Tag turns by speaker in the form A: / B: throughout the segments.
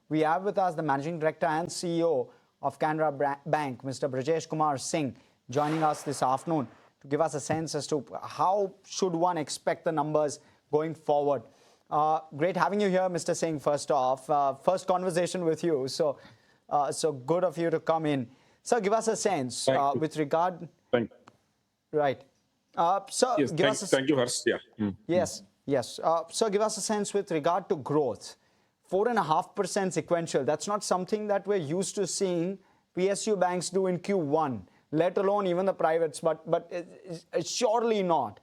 A: We have with us the Managing Director and CEO of Canara Bank, Mr. Brajesh Kumar Singh, joining us this afternoon to give us a sense as to how should one expect the numbers going forward. Great having you here, Mr. Singh, first off. First conversation with you, so good of you to come in. So give us a sense with regard...
B: Thank you.
A: Right. So
B: yes,
A: give us a...
B: thank you, Harsh. Yeah.
A: Yes. So give us a sense with regard to growth. 4.5% sequential. That's not something that we're used to seeing PSU banks do in Q1, let alone even the privates, but surely not.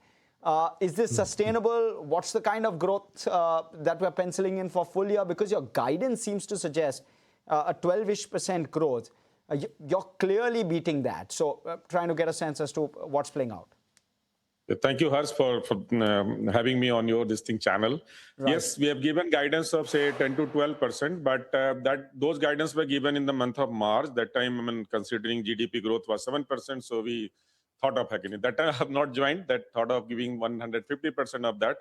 A: Is this sustainable? What's the kind of growth that we're penciling in for full year? Because your guidance seems to suggest a 12-ish% growth. You're clearly beating that. So trying to get a sense as to what's playing out.
B: Thank you, Harsh, for having me on your channel. Right. Yes, we have given guidance of say 10 to 12%, but those guidance were given in the month of March. That time, considering GDP growth was 7%, so we thought of hacking it. That time I have not joined. That thought of giving 150% of that,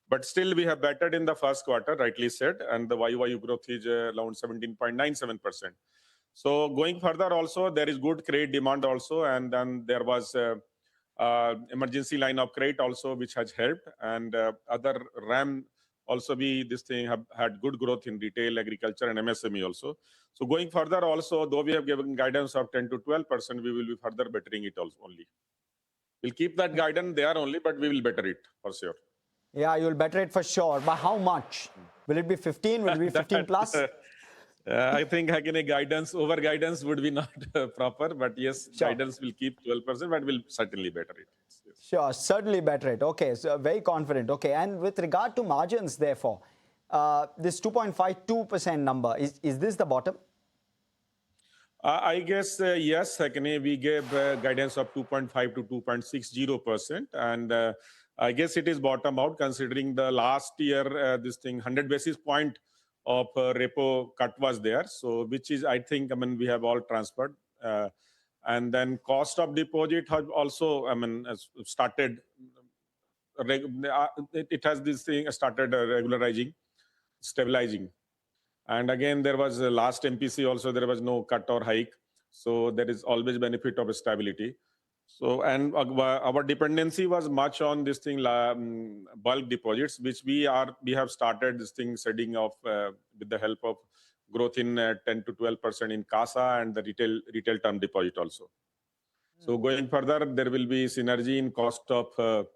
B: but still we have bettered in the first quarter, rightly said, and the YOY growth is around 17.97%. So going further, also there is good credit demand also, and then there was. Emergency line of credit also, which has helped, and other RAM also have had good growth in retail, agriculture, and MSME also. So going further also, though we have given guidance of 10 to 12%, we will be further bettering it also only. We'll keep that guidance there only, but we will better it for sure.
A: Yeah, you'll better it for sure. But how much? Will it be 15? Will it be 15 plus?
B: I think again over guidance would be not proper, but yes, sure. Guidance will keep 12%, but we'll certainly better it. Yes.
A: Sure, certainly better it. Okay, so very confident. Okay, and with regard to margins, therefore, this 2.52% number, is this the bottom?
B: I guess, yes, we gave guidance of 2.5 to 2.60%, and I guess it is bottom out considering the last year, 100 basis point of repo cut was there, so which is I think we have all transferred, and then cost of deposit has also started. It has started regularizing, stabilizing, and again there was last MPC also there was no cut or hike, so there is always benefit of stability. So, and our dependency was much on bulk deposits, which we have started setting off with the help of growth in 10 to 12% in CASA and the retail term deposit also. So going further, there will be synergy in cost of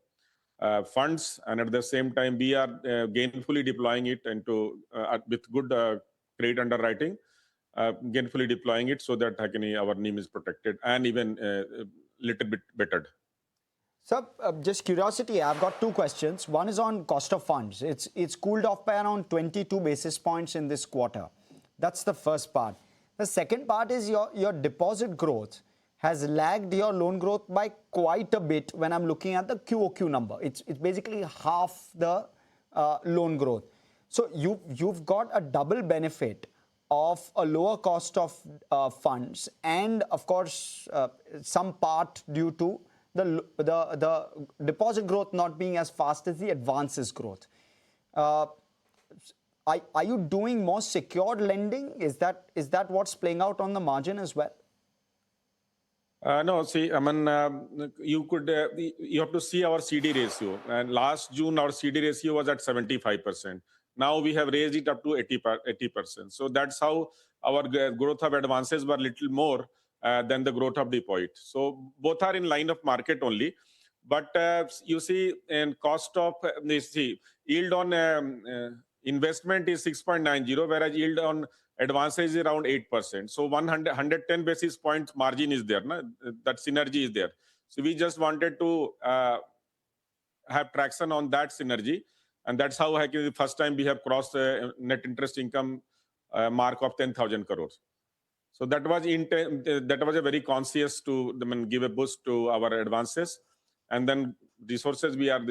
B: funds, and at the same time we are gainfully deploying it into with good credit underwriting, gainfully deploying it so that our NIM is protected and even little bit bettered.
A: So just curiosity, I've got two questions. One is on cost of funds. It's cooled off by around 22 basis points in this quarter. That's the first part. The second part is your deposit growth has lagged your loan growth by quite a bit when I'm looking at the QOQ number. It's basically half the loan growth. So you've got a double benefit of a lower cost of funds, and of course some part due to the deposit growth not being as fast as the advances growth. Are you doing more secured lending? Is that what's playing out on the margin as well?
B: No, see, you have to see our CD ratio, and last June our CD ratio was at 75%. Now we have raised it up to 80%. So that's how our growth of advances were little more than the growth of deposit. So both are in line of market only. But you see, in cost of yield on investment is 6.90, whereas yield on advances is around 8%. So 110 basis points margin is there. That synergy is there. So we just wanted to have traction on that synergy. And that's how the first time we have crossed the net interest income mark of 10,000 crores. So that was a very conscious to give a boost to our advances, and then resources we are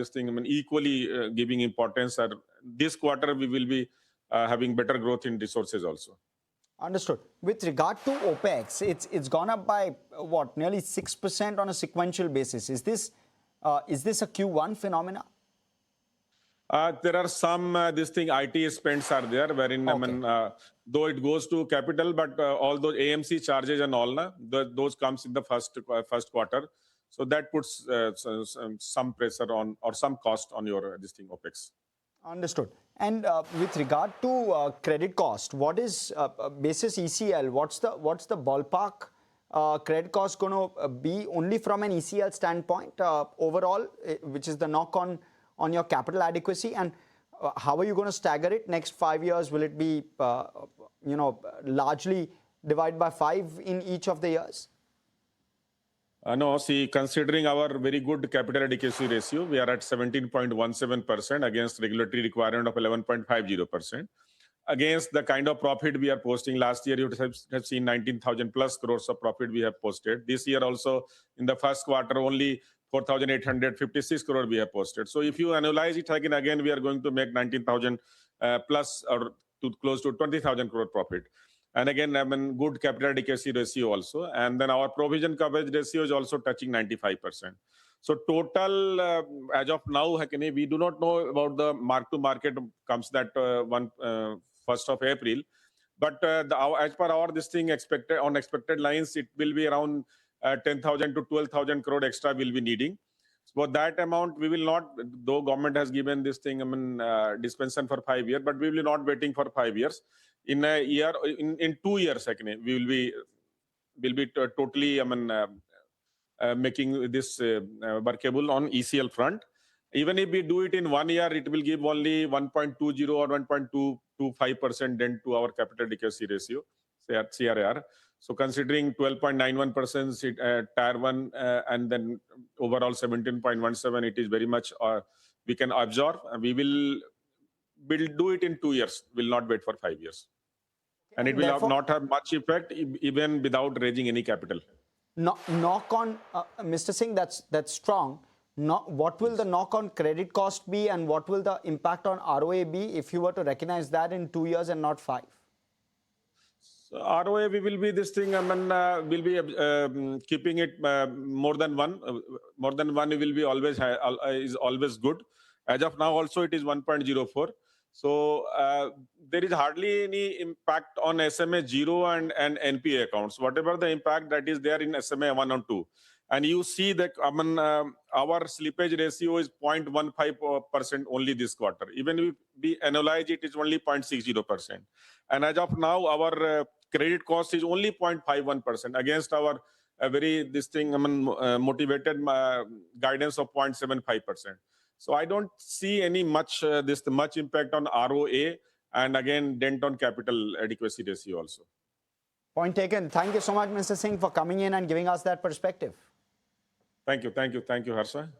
B: equally giving importance. This quarter we will be having better growth in resources also.
A: Understood. With regard to OPEX, it's gone up by what, nearly 6% on a sequential basis. Is this a Q1 phenomena?
B: There are some this thing IT spends are there wherein
A: Okay.
B: though it goes to capital, but all those AMC charges and all those comes in the first quarter, so that puts some pressure on or some cost on your this thing OPEX.
A: Understood. And with regard to credit cost, what is basis ECL? What's the ballpark credit cost going to be only from an ECL standpoint overall, which is the knock on your capital adequacy, and how are you going to stagger it next 5 years? Will it be largely divided by 5 in each of the years?
B: No, see, considering our very good capital adequacy ratio, we are at 17.17% against regulatory requirement of 11.50%. Against the kind of profit we are posting last year, you have seen 19,000 plus crores of profit we have posted. This year also, in the first quarter, only 4,856 crore we have posted. So if you analyze it again, we are going to make 19,000 plus or to close to 20,000 crore profit. And again, good capital adequacy ratio also. And then our provision coverage ratio is also touching 95%. So total, as of now, we do not know about the mark-to-market comes that 1st of April. But as per our this thing expected on expected lines, it will be around 10,000 to 12,000 crore extra will be needing. For that amount, we will not, though government has given this thing, dispensation for 5 years, but we will not waiting for 5 years. In a year, in 2 years, we will be totally, making this workable on ECL front. Even if we do it in 1 year, it will give only 1.20 or 1.225% dent to our capital adequacy ratio, CRAR. So considering 12.91% Tier 1 and then overall 17.17, it is very much we can absorb. We'll do it in 2 years. We'll not wait for 5 years. And it will not have much effect even without raising any capital.
A: Knock on, Mr. Singh, that's strong. What will the knock on credit cost be, and what will the impact on ROA be if you were to recognize that in 2 years and not 5?
B: So ROA, we will be this thing, we'll be keeping it more than 1. More than 1 will be always is always good. As of now, also it is 1.04. So there is hardly any impact on SMA 0 and NPA accounts. Whatever the impact that is there in SMA 1 and 2. And you see that our slippage ratio is 0.15% only this quarter. Even if we analyze it, it's only 0.60%. And as of now, our credit cost is only 0.51% against our motivated guidance of 0.75%. So I don't see any much impact on ROA, and again dent on capital adequacy ratio also.
A: Point taken. Thank you so much, Mr. Singh, for coming in and giving us that perspective.
B: Thank you, Harsha.